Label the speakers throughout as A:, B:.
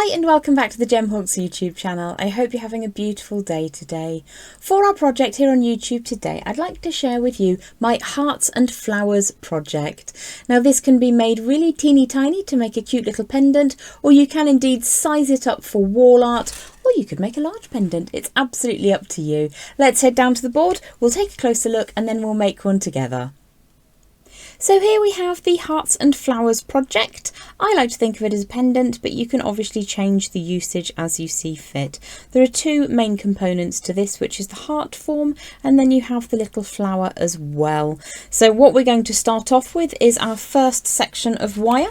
A: Hi and welcome back to the Gemhawks YouTube channel. I hope you're having a beautiful day today. For our project here on YouTube today, I'd like to share with you my Hearts and Flowers project. Now this can be made really teeny tiny to make a cute little pendant, or you can indeed size it up for wall art, or you could make a large pendant. It's absolutely up to you. Let's head down to the board, we'll take a closer look and then we'll make one together. So here we have the Hearts and Flowers project. I like to think of it as a pendant, but you can obviously change the usage as you see fit. There are two main components to this, which is the heart form, and then you have the little flower as well. So what we're going to start off with is our first section of wire.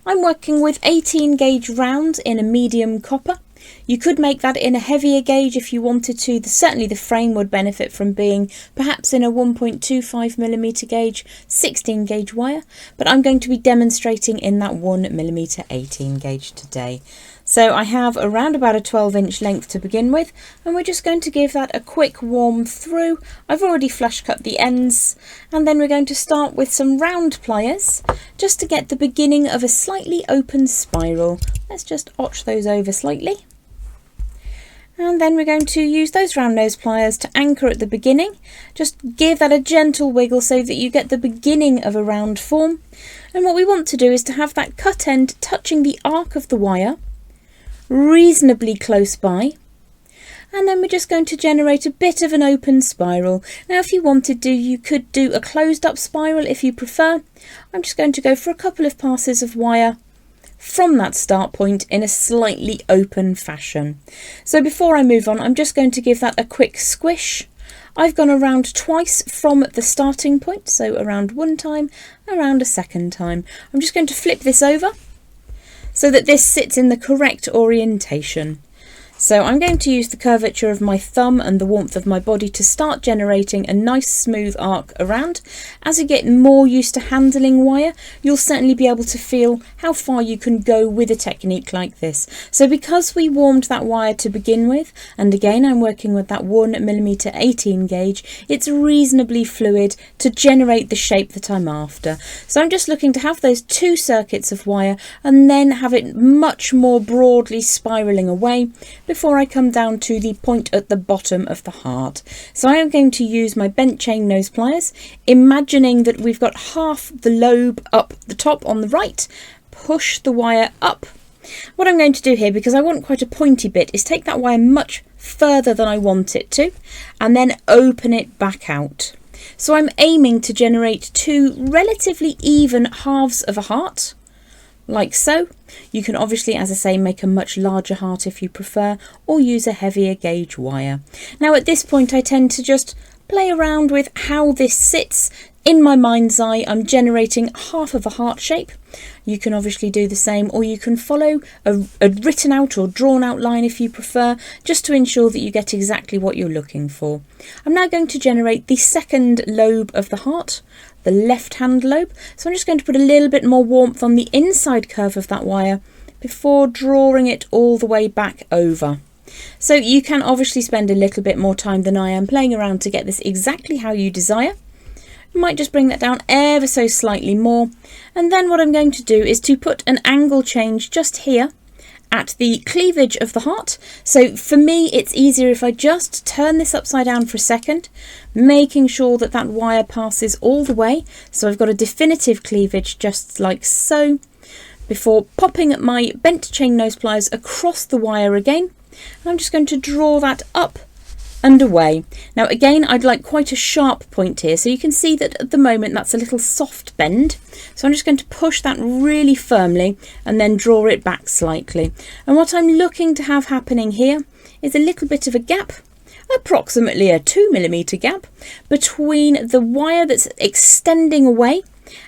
A: I'm working with 18 gauge rounds in a medium copper. You could make that in a heavier gauge if you wanted to. Certainly the frame would benefit from being perhaps in a 1.25mm gauge 16 gauge wire, but I'm going to be demonstrating in that 1mm 18 gauge today. So I have around about a 12-inch length to begin with, and we're just going to give that a quick warm through. I've already flush cut the ends, and then we're going to start with some round pliers just to get the beginning of a slightly open spiral. Let's just arch those over slightly. And then we're going to use those round nose pliers to anchor at the beginning. Just give that a gentle wiggle so that you get the beginning of a round form. And what we want to do is to have that cut end touching the arc of the wire, reasonably close by. And then we're just going to generate a bit of an open spiral. Now if you wanted to, you could do a closed up spiral if you prefer. I'm just going to go for a couple of passes of wire from that start point in a slightly open fashion. So before I move on, I'm just going to give that a quick squish. I've gone around twice from the starting point, so around one time, around a second time. I'm just going to flip this over so that this sits in the correct orientation. So I'm going to use the curvature of my thumb and the warmth of my body to start generating a nice smooth arc around. As you get more used to handling wire, you'll certainly be able to feel how far you can go with a technique like this. So because we warmed that wire to begin with, and again I'm working with that 1mm 18 gauge, it's reasonably fluid to generate the shape that I'm after. So I'm just looking to have those two circuits of wire and then have it much more broadly spiraling away before I come down to the point at the bottom of the heart. So I am going to use my bent chain nose pliers, imagining that we've got half the lobe up the top on the right, push the wire up. What I'm going to do here, because I want quite a pointy bit, is take that wire much further than I want it to, and then open it back out. So I'm aiming to generate two relatively even halves of a heart, like so. You can obviously, as I say, make a much larger heart if you prefer, or use a heavier gauge wire. Now at this point I tend to just play around with how this sits. In my mind's eye, I'm generating half of a heart shape. You can obviously do the same, or you can follow a written out or drawn out line if you prefer, just to ensure that you get exactly what you're looking for. I'm now going to generate the second lobe of the heart, the left hand lobe. So I'm just going to put a little bit more warmth on the inside curve of that wire before drawing it all the way back over. So you can obviously spend a little bit more time than I am playing around to get this exactly how you desire. I might just bring that down ever so slightly more, and then what I'm going to do is to put an angle change just here at the cleavage of the heart. So for me it's easier if I just turn this upside down for a second, making sure that that wire passes all the way, so I've got a definitive cleavage just like so, before popping my bent chain nose pliers across the wire again. And I'm just going to draw that up and away. Now again, I'd like quite a sharp point here, so you can see that at the moment that's a little soft bend. So I'm just going to push that really firmly and then draw it back slightly. And what I'm looking to have happening here is a little bit of a gap, approximately a 2mm gap, between the wire that's extending away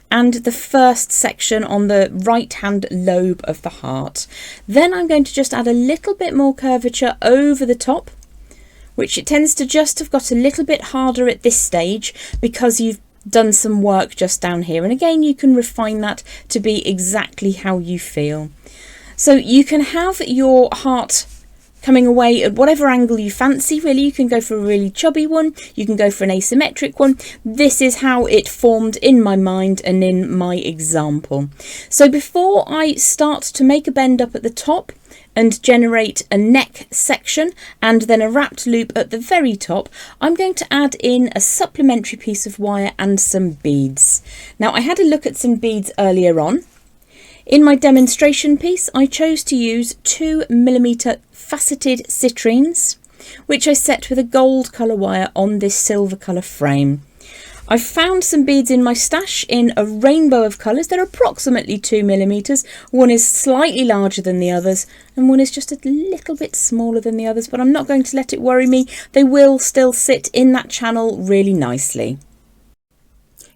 A: and the first section on the right hand lobe of the heart. Then I'm going to just add a little bit more curvature over the top, which it tends to just have got a little bit harder at this stage because you've done some work just down here. And again, you can refine that to be exactly how you feel. So you can have your heart coming away at whatever angle you fancy, really. You can go for a really chubby one, you can go for an asymmetric one. This is how it formed in my mind and in my example. So before I start to make a bend up at the top, and generate a neck section and then a wrapped loop at the very top, I'm going to add in a supplementary piece of wire and some beads. Now, I had a look at some beads earlier on. In my demonstration piece, I chose to use 2mm faceted citrines, which I set with a gold colour wire on this silver colour frame. I found some beads in my stash in a rainbow of colours. They're approximately 2mm. One is slightly larger than the others and one is just a little bit smaller than the others, but I'm not going to let it worry me. They will still sit in that channel really nicely.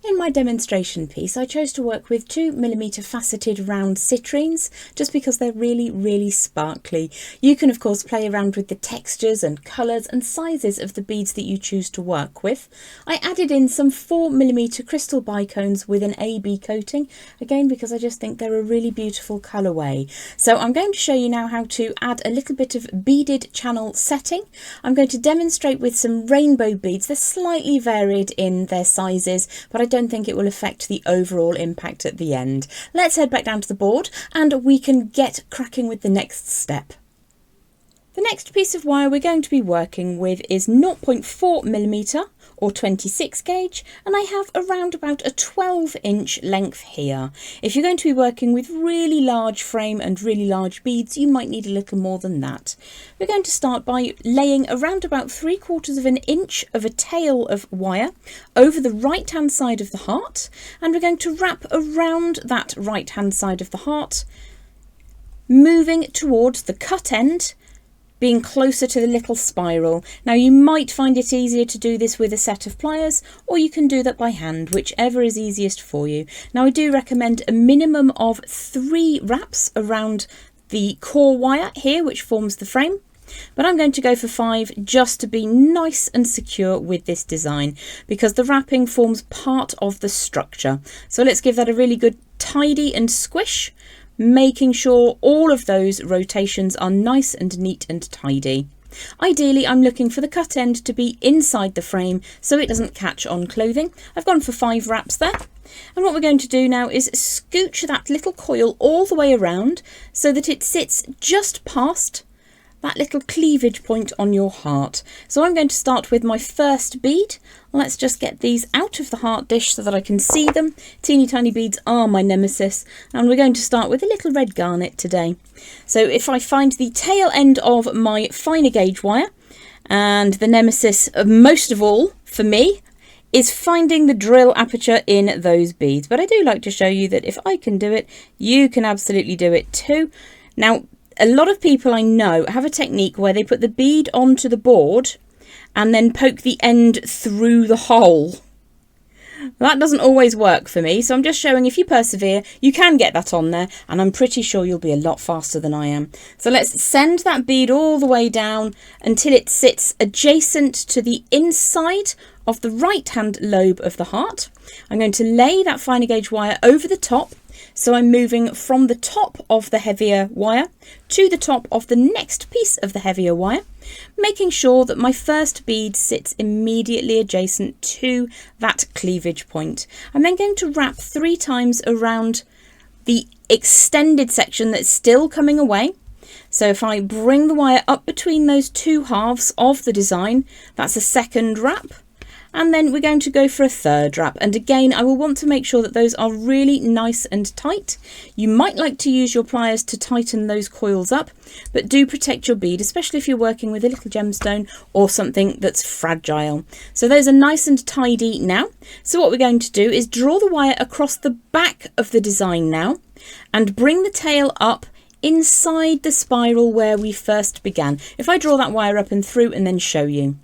A: In my demonstration piece, I chose to work with 2mm faceted round citrines just because they're really sparkly. You can of course play around with the textures and colours and sizes of the beads that you choose to work with. I added in some 4mm crystal bicones with an AB coating, again because I just think they're a really beautiful colourway. So I'm going to show you now how to add a little bit of beaded channel setting. I'm going to demonstrate with some rainbow beads. They're slightly varied in their sizes, but I don't think it will affect the overall impact at the end. Let's head back down to the board and we can get cracking with the next step. The next piece of wire we're going to be working with is 0.4mm or 26 gauge, and I have around about a 12-inch length here. If you're going to be working with really large frame and really large beads, you might need a little more than that. We're going to start by laying around about 3/4 of an inch of a tail of wire over the right hand side of the heart, and we're going to wrap around that right hand side of the heart, moving towards the cut end, being closer to the little spiral. Now you might find it easier to do this with a set of pliers, or you can do that by hand, whichever is easiest for you. Now I do recommend a minimum of 3 wraps around the core wire here, which forms the frame, but I'm going to go for 5 just to be nice and secure with this design, because the wrapping forms part of the structure. So let's give that a really good tidy and squish, making sure all of those rotations are nice and neat and tidy. Ideally, I'm looking for the cut end to be inside the frame so it doesn't catch on clothing. I've gone for 5 wraps there. And what we're going to do now is scooch that little coil all the way around so that it sits just past that little cleavage point on your heart. So I'm going to start with my first bead. Let's just get these out of the heart dish so that I can see them. Teeny tiny beads are my nemesis, and we're going to start with a little red garnet today. So if I find the tail end of my finer gauge wire, and the nemesis most of all for me is finding the drill aperture in those beads. But I do like to show you that if I can do it, you can absolutely do it too. Now, a lot of people I know have a technique where they put the bead onto the board and then poke the end through the hole. That doesn't always work for me, so I'm just showing if you persevere, you can get that on there, and I'm pretty sure you'll be a lot faster than I am. So let's send that bead all the way down until it sits adjacent to the inside of the right hand lobe of the heart. I'm going to lay that finer gauge wire over the top. So I'm moving from the top of the heavier wire to the top of the next piece of the heavier wire, making sure that my first bead sits immediately adjacent to that cleavage point. I'm then going to wrap 3 times around the extended section that's still coming away. So if I bring the wire up between those 2 halves of the design, that's a second wrap. And then we're going to go for a third wrap, and again I will want to make sure that those are really nice and tight. You might like to use your pliers to tighten those coils up, but do protect your bead, especially if you're working with a little gemstone or something that's fragile. So those are nice and tidy now. So what we're going to do is draw the wire across the back of the design now and bring the tail up inside the spiral where we first began. If I draw that wire up and through and then show you.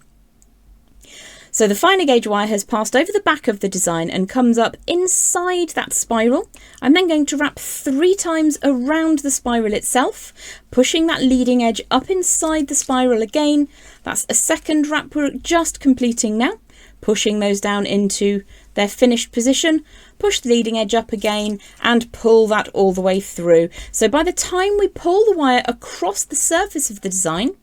A: So the finer gauge wire has passed over the back of the design and comes up inside that spiral. I'm then going to wrap 3 times around the spiral itself, pushing that leading edge up inside the spiral again. That's a second wrap we're just completing now, pushing those down into their finished position, push the leading edge up again and pull that all the way through. So by the time we pull the wire across the surface of the design,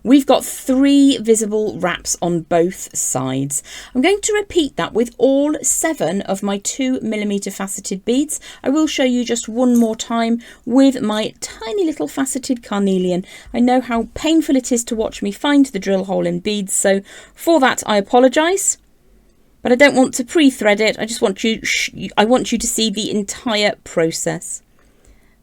A: we've got 3 visible wraps on both sides. I'm going to repeat that with all 7 of my 2mm faceted beads. I will show you just one more time with my tiny little faceted carnelian. I know how painful it is to watch me find the drill hole in beads, so for that I apologise. But I don't want to pre-thread it. I just want you to see the entire process.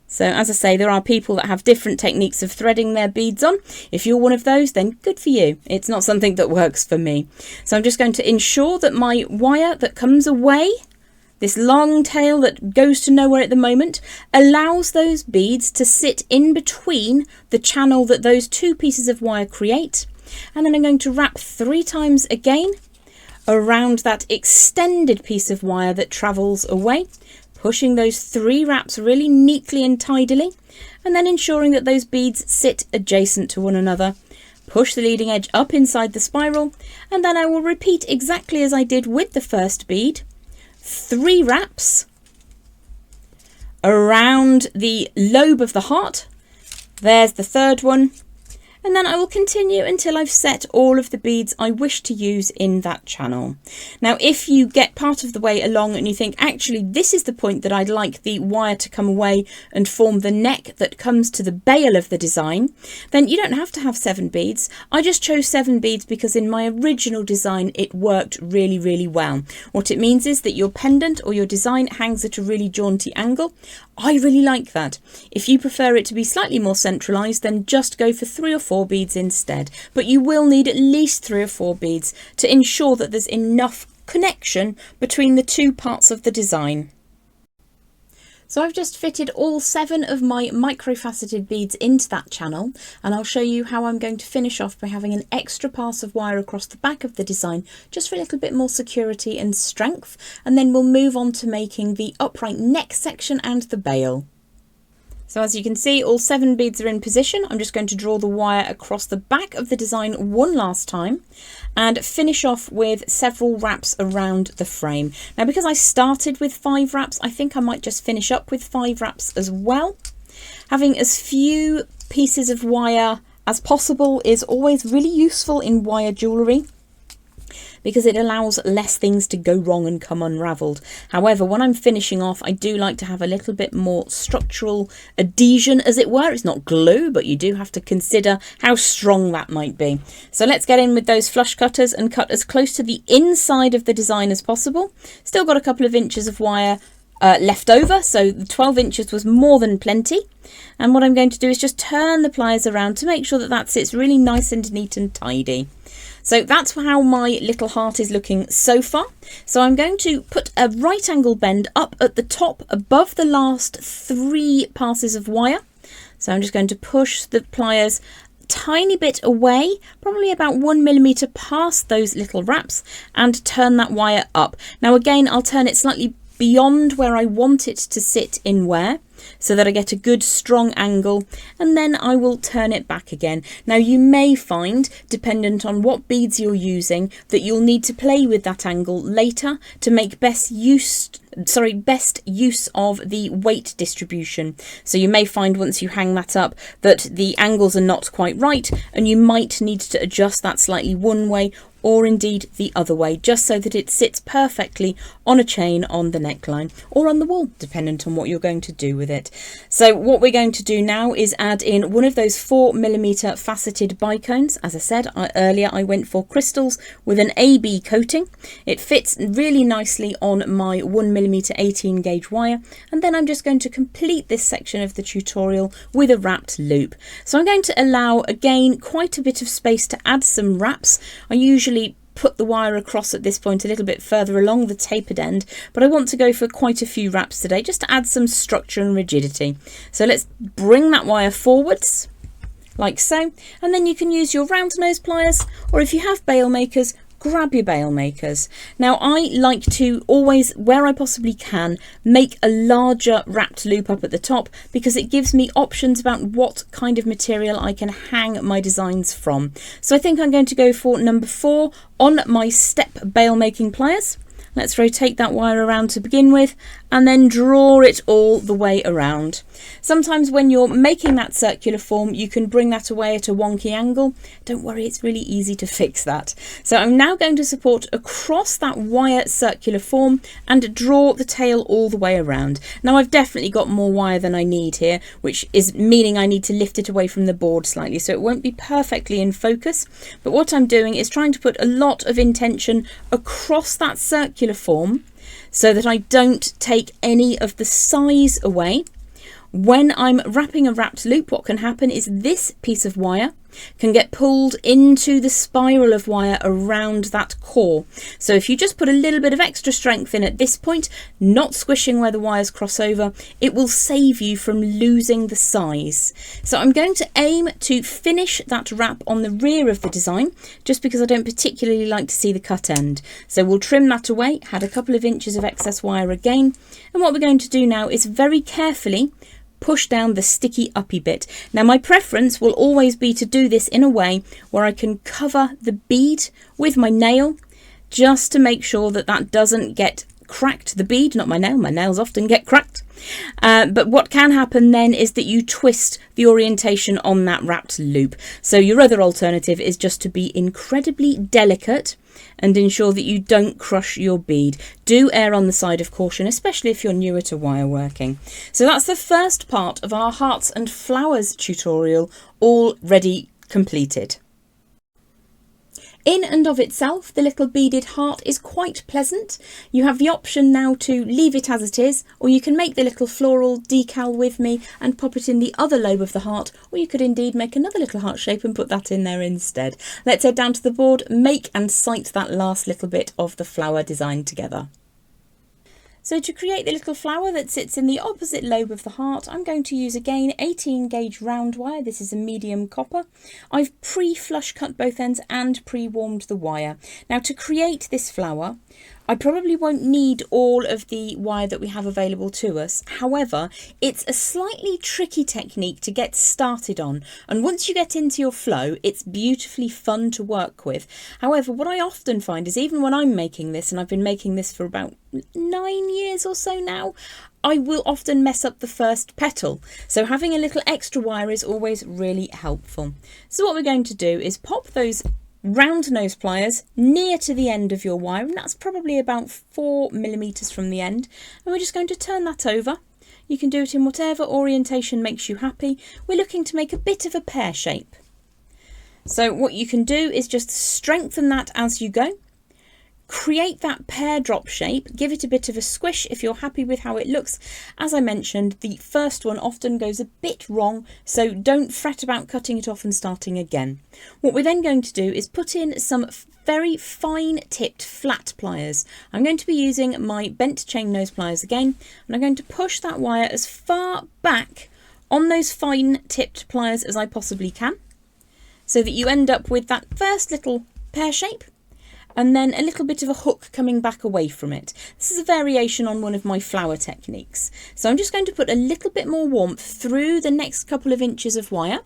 A: So as I say, there are people that have different techniques of threading their beads on. If you're one of those, then good for you. It's not something that works for me. So I'm just going to ensure that my wire that comes away, this long tail that goes to nowhere at the moment, allows those beads to sit in between the channel that those 2 pieces of wire create. And then I'm going to wrap 3 times again around that extended piece of wire that travels away, pushing those 3 wraps really neatly and tidily, and then ensuring that those beads sit adjacent to one another. Push the leading edge up inside the spiral, and then I will repeat exactly as I did with the first bead. 3 wraps around the lobe of the heart. There's the 3rd one. And then I will continue until I've set all of the beads I wish to use in that channel. Now, if you get part of the way along and you think, actually, this is the point that I'd like the wire to come away and form the neck that comes to the bail of the design, then you don't have to have 7 beads. I just chose 7 beads because in my original design, it worked really, really well. What it means is that your pendant or your design hangs at a really jaunty angle. I really like that. If you prefer it to be slightly more centralised, then just go for 3 or 4 beads instead. But you will need at least 3 or 4 beads to ensure that there's enough connection between the 2 parts of the design. So I've just fitted all 7 of my micro-faceted beads into that channel, and I'll show you how I'm going to finish off by having an extra pass of wire across the back of the design, just for a little bit more security and strength, and then we'll move on to making the upright neck section and the bail. So as you can see, all 7 beads are in position. I'm just going to draw the wire across the back of the design one last time and finish off with several wraps around the frame. Now, because I started with 5 wraps, I think I might just finish up with 5 wraps as well. Having as few pieces of wire as possible is always really useful in wire jewellery, because it allows less things to go wrong and come unravelled. However, when I'm finishing off, I do like to have a little bit more structural adhesion, as it were. It's not glue, but you do have to consider how strong that might be. So let's get in with those flush cutters and cut as close to the inside of the design as possible. Still got a couple of inches of wire left over, so the 12 inches was more than plenty. And what I'm going to do is just turn the pliers around to make sure that that sits really nice and neat and tidy. So that's how my little heart is looking so far. So I'm going to put a right angle bend up at the top above the last 3 passes of wire. So I'm just going to push the pliers a tiny bit away, probably about 1mm past those little wraps, and turn that wire up. Now again, I'll turn it slightly beyond where I want it to sit in wear, so that I get a good strong angle, and then I will turn it back again. Now you may find, dependent on what beads you're using, that you'll need to play with that angle later to make best use of the weight distribution. So you may find once you hang that up that the angles are not quite right, and you might need to adjust that slightly one way or indeed the other way, just so that it sits perfectly on a chain on the neckline or on the wall, dependent on what you're going to do with it. So what we're going to do now is add in one of those 4mm faceted bicones. As I said earlier, I went for crystals with an AB coating. It fits really nicely on my 1mm 18 gauge wire, and then I'm just going to complete this section of the tutorial with a wrapped loop. So I'm going to allow again quite a bit of space to add some wraps. I usually put the wire across at this point a little bit further along the tapered end, but I want to go for quite a few wraps today just to add some structure and rigidity. So let's bring that wire forwards like so, and then you can use your round nose pliers, or if you have bail makers, grab your bail makers. Now I like to always, where I possibly can, make a larger wrapped loop up at the top, because it gives me options about what kind of material I can hang my designs from. So I think I'm going to go for number 4 on my step bail making pliers. Let's rotate that wire around to begin with and then draw it all the way around. Sometimes when you're making that circular form, you can bring that away at a wonky angle. Don't worry, it's really easy to fix that. So I'm now going to support across that wire circular form and draw the tail all the way around. Now I've definitely got more wire than I need here, which is meaning I need to lift it away from the board slightly, so it won't be perfectly in focus. But what I'm doing is trying to put a lot of intention across that circular form so that I don't take any of the size away. When I'm wrapping a wrapped loop, what can happen is this piece of wire can get pulled into the spiral of wire around that core. So if you just put a little bit of extra strength in at this point, not squishing where the wires cross over, it will save you from losing the size. So I'm going to aim to finish that wrap on the rear of the design, just because I don't particularly like to see the cut end. So we'll trim that away, add a couple of inches of excess wire again. And what we're going to do now is very carefully push down the sticky uppy bit. Now my preference will always be to do this in a way where I can cover the bead with my nail, just to make sure that that doesn't get cracked. The bead, not my nail. My nails often get cracked. But what can happen then is that you twist the orientation on that wrapped loop. So your other alternative is just to be incredibly delicate and ensure that you don't crush your bead. Do err on the side of caution, especially if you're newer to wire working. So that's the first part of our hearts and flowers tutorial already completed. In and of itself, the little beaded heart is quite pleasant. You have the option now to leave it as it is, or you can make the little floral decal with me and pop it in the other lobe of the heart, or you could indeed make another little heart shape and put that in there instead. Let's head down to the board, make and sight that last little bit of the flower design together. So to create the little flower that sits in the opposite lobe of the heart, I'm going to use again 18 gauge round wire. This is a medium copper. I've pre-flush cut both ends and pre-warmed the wire. Now to create this flower, I probably won't need all of the wire that we have available to us. However, it's a slightly tricky technique to get started on. And once you get into your flow, it's beautifully fun to work with. However, what I often find is even when I'm making this, and I've been making this for about 9 years or so now, I will often mess up the first petal. So having a little extra wire is always really helpful. So what we're going to do is pop those round nose pliers near to the end of your wire, and that's probably about 4mm from the end, and we're just going to turn that over. You can do it in whatever orientation makes you happy. We're looking to make a bit of a pear shape. So what you can do is just strengthen that as you go. Create that pear drop shape, give it a bit of a squish if you're happy with how it looks. As I mentioned, the first one often goes a bit wrong, so don't fret about cutting it off and starting again. What we're then going to do is put in some very fine tipped flat pliers. I'm going to be using my bent chain nose pliers again, and I'm going to push that wire as far back on those fine tipped pliers as I possibly can, so that you end up with that first little pear shape, and then a little bit of a hook coming back away from it. This is a variation on one of my flower techniques. So I'm just going to put a little bit more warmth through the next couple of inches of wire,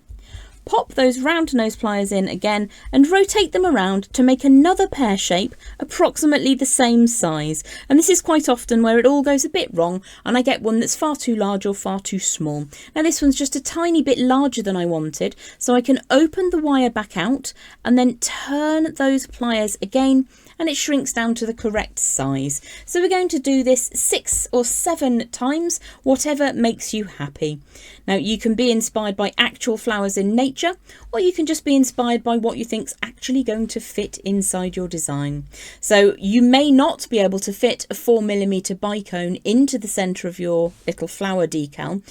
A: pop those round nose pliers in again and rotate them around to make another pear shape approximately the same size. And this is quite often where it all goes a bit wrong and I get one that's far too large or far too small. Now this one's just a tiny bit larger than I wanted, so I can open the wire back out and then turn those pliers again, and it shrinks down to the correct size. So we're going to do this 6 or 7 times, whatever makes you happy. Now you can be inspired by actual flowers in nature, or you can just be inspired by what you think's actually going to fit inside your design. So you may not be able to fit a 4mm bicone into the centre of your little flower decal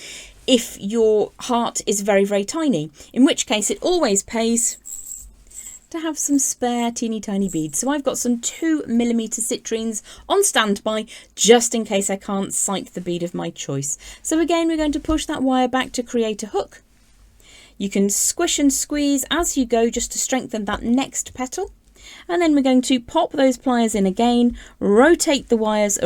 A: if your heart is very, very tiny, in which case it always pays to have some spare teeny tiny beads. So I've got some 2mm citrines on standby just in case I can't sight the bead of my choice. So again, we're going to push that wire back to create a hook. You can squish and squeeze as you go just to strengthen that next petal. And then we're going to pop those pliers in again, rotate the pliers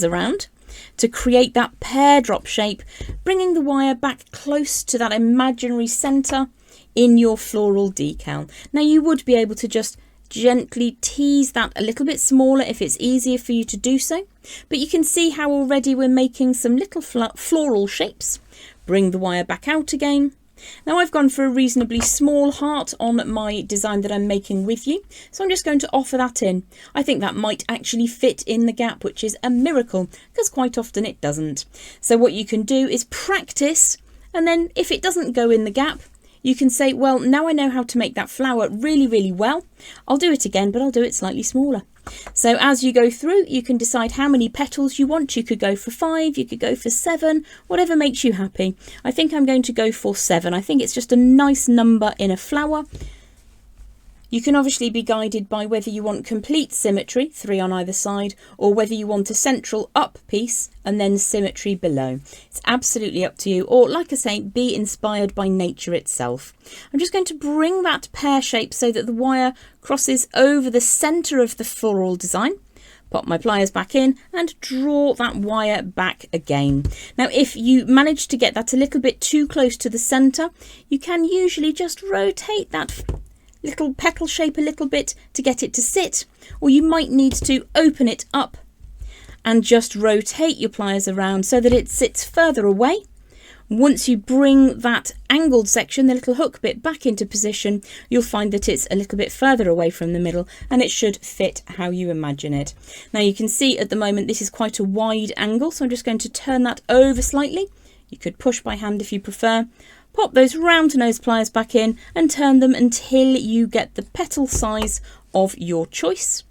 A: around to create that pear drop shape, bringing the wire back close to that imaginary centre in your floral decal. Now you would be able to just gently tease that a little bit smaller if it's easier for you to do so. But you can see how already we're making some little floral shapes. Bring the wire back out again. Now I've gone for a reasonably small heart on my design that I'm making with you, so I'm just going to offer that in. I think that might actually fit in the gap, which is a miracle, because quite often it doesn't. So what you can do is practice, and then if it doesn't go in the gap, you can say, well, now I know how to make that flower really, really well. I'll do it again, but I'll do it slightly smaller. So as you go through, you can decide how many petals you want. You could go for 5, you could go for 7, whatever makes you happy. I think I'm going to go for 7. I think it's just a nice number in a flower. You can obviously be guided by whether you want complete symmetry, 3 on either side, or whether you want a central up piece and then symmetry below. It's absolutely up to you, or like I say, be inspired by nature itself. I'm just going to bring that pear shape so that the wire crosses over the centre of the floral design. Pop my pliers back in and draw that wire back again. Now if you manage to get that a little bit too close to the centre, you can usually just rotate that little petal shape a little bit to get it to sit, or you might need to open it up and just rotate your pliers around so that it sits further away. Once you bring that angled section, the little hook bit, back into position, you'll find that it's a little bit further away from the middle and it should fit how you imagine it. Now you can see at the moment this is quite a wide angle, so I'm just going to turn that over slightly. You could push by hand if you prefer. Pop those round nose pliers back in and turn them until you get the petal size of your choice.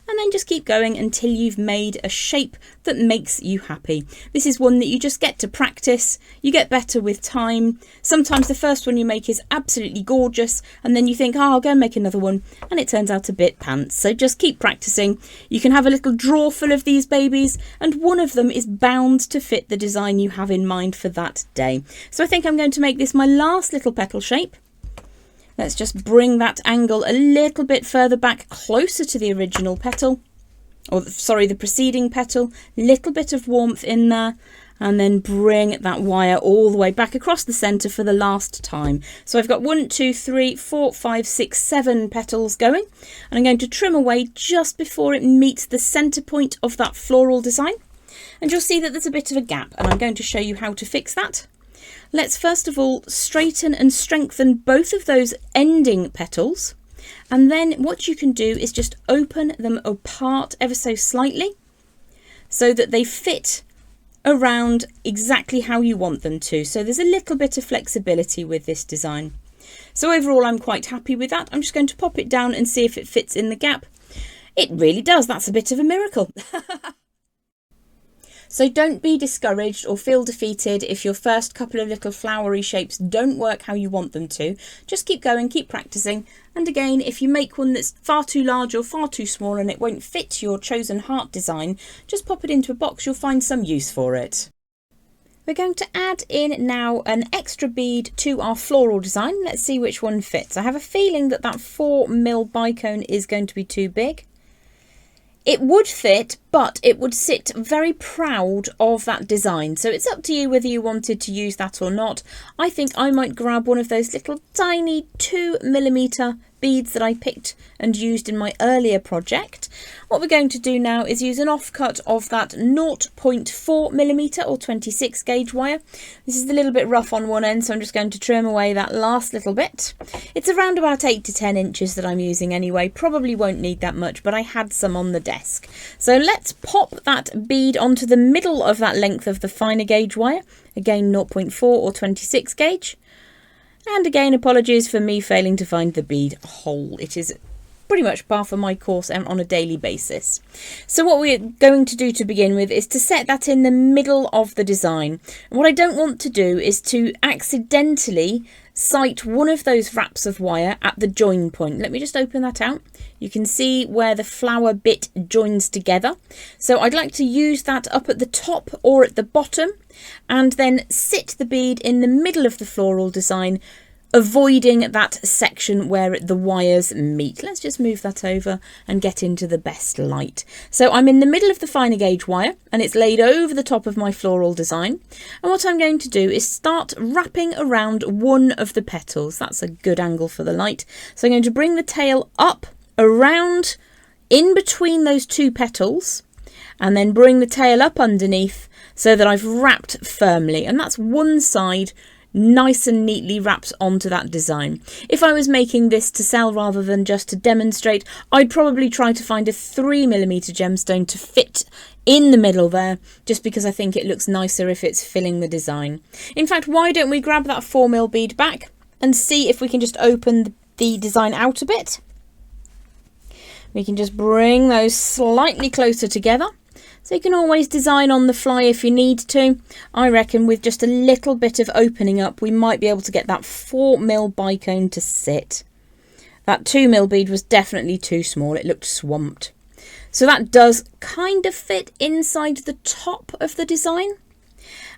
A: And then just keep going until you've made a shape that makes you happy. This is one that you just get to practice. You get better with time. Sometimes the first one you make is absolutely gorgeous and then you think, oh, I'll go and make another one, and it turns out a bit pants. So just keep practicing. You can have a little drawer full of these babies and one of them is bound to fit the design you have in mind for that day. So I think I'm going to make this my last little petal shape. Let's just bring that angle a little bit further back, closer to the original petal, or sorry, the preceding petal. Little bit of warmth in there, and then bring that wire all the way back across the centre for the last time. So I've got 1, 2, 3, 4, 5, 6, 7 petals going, and I'm going to trim away just before it meets the centre point of that floral design. And you'll see that there's a bit of a gap, and I'm going to show you how to fix that. Let's first of all straighten and strengthen both of those ending petals, and then what you can do is just open them apart ever so slightly so that they fit around exactly how you want them to. So there's a little bit of flexibility with this design. So overall I'm quite happy with that. I'm just going to pop it down and see if it fits in the gap. It really does. That's a bit of a miracle. So don't be discouraged or feel defeated if your first couple of little flowery shapes don't work how you want them to. Just keep going, keep practicing. And again, if you make one that's far too large or far too small and it won't fit your chosen heart design, just pop it into a box, you'll find some use for it. We're going to add in now an extra bead to our floral design. Let's see which one fits. I have a feeling that that 4mm bicone is going to be too big. It would fit, but it would sit very proud of that design. So it's up to you whether you wanted to use that or not. I think I might grab one of those little tiny 2mm beads that I picked and used in my earlier project. What we're going to do now is use an offcut of that 0.4mm or 26 gauge wire. This is a little bit rough on one end, so I'm just going to trim away that last little bit. It's around about 8 to 10 inches that I'm using anyway. Probably won't need that much, but I had some on the desk. So let's pop that bead onto the middle of that length of the finer gauge wire. Again, 0.4 or 26 gauge. And again, apologies for me failing to find the bead hole. It is pretty much par for my course and on a daily basis. So what we're going to do to begin with is to set that in the middle of the design. And what I don't want to do is to accidentally sight one of those wraps of wire at the join point. Let me just open that out. You can see where the flower bit joins together. So I'd like to use that up at the top or at the bottom, and then sit the bead in the middle of the floral design, avoiding that section where the wires meet. Let's just move that over and get into the best light. So I'm in the middle of the finer gauge wire and it's laid over the top of my floral design. And what I'm going to do is start wrapping around one of the petals. That's a good angle for the light. So I'm going to bring the tail up around in between those two petals, and then bring the tail up underneath so that I've wrapped firmly, and that's one side nice and neatly wrapped onto that design. If I was making this to sell rather than just to demonstrate, I'd probably try to find a 3mm gemstone to fit in the middle there, just because I think it looks nicer if it's filling the design. In fact, why don't we grab that 4mm bead back and see if we can just open the design out a bit. We can just bring those slightly closer together. So you can always design on the fly if you need to. I reckon with just a little bit of opening up, we might be able to get that 4mm bicone to sit. That 2mm bead was definitely too small. It looked swamped. So that does kind of fit inside the top of the design.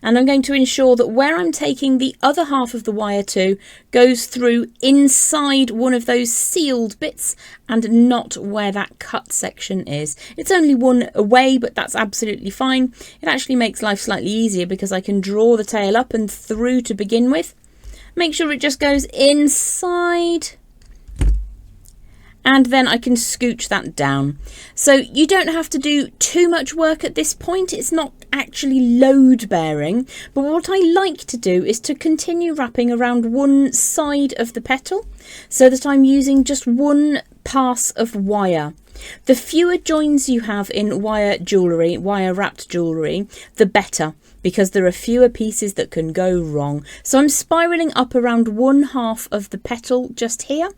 A: And I'm going to ensure that where I'm taking the other half of the wire to goes through inside one of those sealed bits and not where that cut section is. It's only one away, but that's absolutely fine. It actually makes life slightly easier because I can draw the tail up and through to begin with. Make sure it just goes inside, and then I can scooch that down. So you don't have to do too much work at this point. It's not actually load bearing, but what I like to do is to continue wrapping around one side of the petal so that I'm using just one pass of wire. The fewer joins you have in wire wrapped jewellery, the better, because there are fewer pieces that can go wrong. So I'm spiralling up around one half of the petal just here.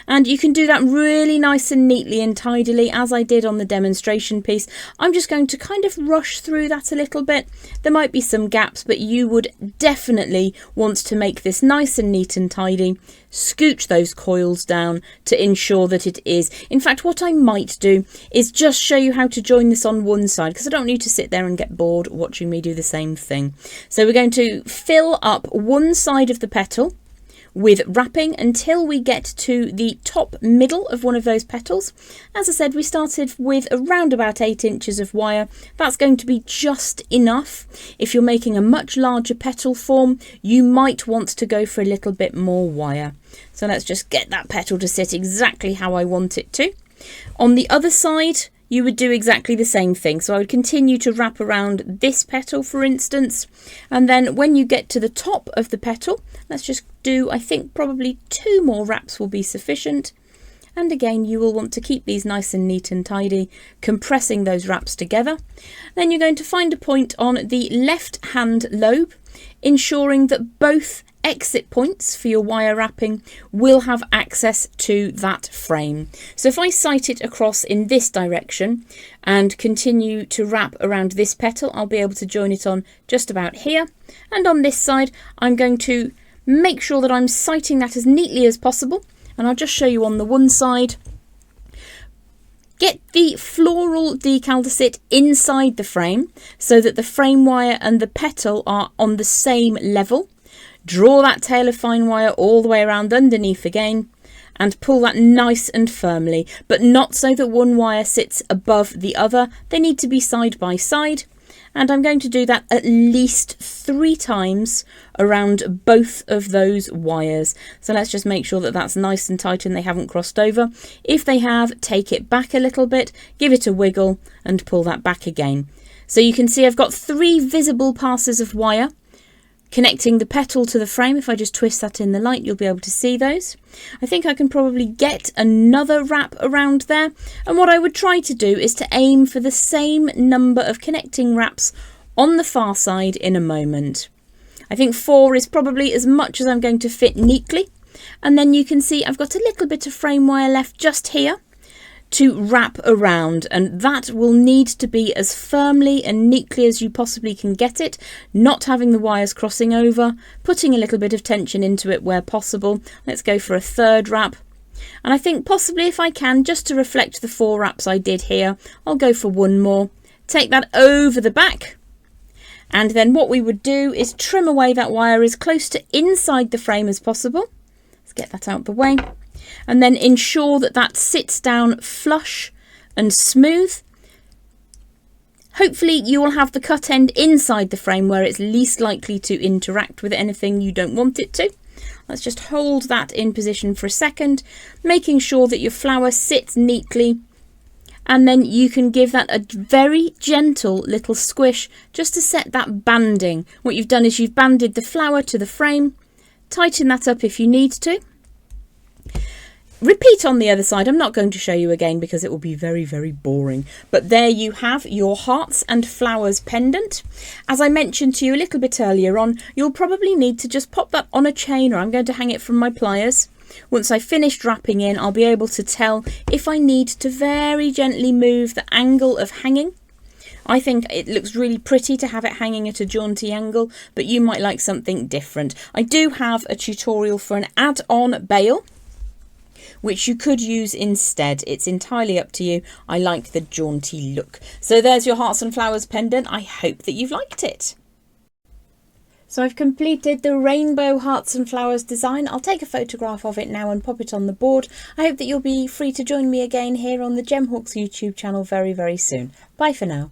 A: And you can do that really nice and neatly and tidily, as I did on the demonstration piece. I'm just going to kind of rush through that a little bit. There might be some gaps, but you would definitely want to make this nice and neat and tidy. Scooch those coils down to ensure that it is. In fact, what I might do is just show you how to join this on one side, because I don't need to sit there and get bored watching me do the same thing. So we're going to fill up one side of the petal with wrapping until we get to the top middle of one of those petals. As I said, we started with around about 8 inches of wire. That's going to be just enough. If you're making a much larger petal form, you might want to go for a little bit more wire. So let's just get that petal to sit exactly how I want it to. On the other side, you would do exactly the same thing. So I would continue to wrap around this petal, for instance, and then when you get to the top of the petal, let's just do, I think probably 2 more wraps will be sufficient. And again, you will want to keep these nice and neat and tidy, compressing those wraps together. Then you're going to find a point on the left hand lobe, ensuring that both exit points for your wire wrapping will have access to that frame. So if I sight it across in this direction and continue to wrap around this petal, I'll be able to join it on just about here. And on this side, I'm going to make sure that I'm sighting that as neatly as possible. And I'll just show you on the one side. Get the floral decal to sit inside the frame so that the frame wire and the petal are on the same level. Draw that tail of fine wire all the way around underneath again and pull that nice and firmly, but not so that one wire sits above the other. They need to be side by side. And I'm going to do that at least 3 times around both of those wires. So let's just make sure that that's nice and tight and they haven't crossed over. If they have, take it back a little bit, give it a wiggle and pull that back again. So you can see I've got 3 visible passes of wire connecting the petal to the frame. If I just twist that in the light, you'll be able to see those. I think I can probably get another wrap around there. And what I would try to do is to aim for the same number of connecting wraps on the far side in a moment. I think 4 is probably as much as I'm going to fit neatly. And then you can see I've got a little bit of frame wire left just here to wrap around, and that will need to be as firmly and neatly as you possibly can get it, not having the wires crossing over, putting a little bit of tension into it where possible. Let's go for a 3rd wrap, and I think possibly if I can, just to reflect the 4 wraps I did here, I'll go for 1 more. Take that over the back, and then what we would do is trim away that wire as close to inside the frame as possible. Let's get that out of the way. And then ensure that that sits down flush and smooth. Hopefully you will have the cut end inside the frame where it's least likely to interact with anything you don't want it to. Let's just hold that in position for a second, making sure that your flower sits neatly, and then you can give that a very gentle little squish just to set that banding. What you've done is you've banded the flower to the frame. Tighten that up if you need to. Repeat on the other side. I'm not going to show you again because it will be very, very boring. But there you have your hearts and flowers pendant. As I mentioned to you a little bit earlier on, you'll probably need to just pop that on a chain, or I'm going to hang it from my pliers. Once I've finished wrapping in, I'll be able to tell if I need to very gently move the angle of hanging. I think it looks really pretty to have it hanging at a jaunty angle, but you might like something different. I do have a tutorial for an add-on bail, which you could use instead. It's entirely up to you. I like the jaunty look. So there's your hearts and flowers pendant. I hope that you've liked it. So I've completed the rainbow hearts and flowers design. I'll take a photograph of it now and pop it on the board. I hope that you'll be free to join me again here on the Gemhawks YouTube channel very, very soon. Bye for now.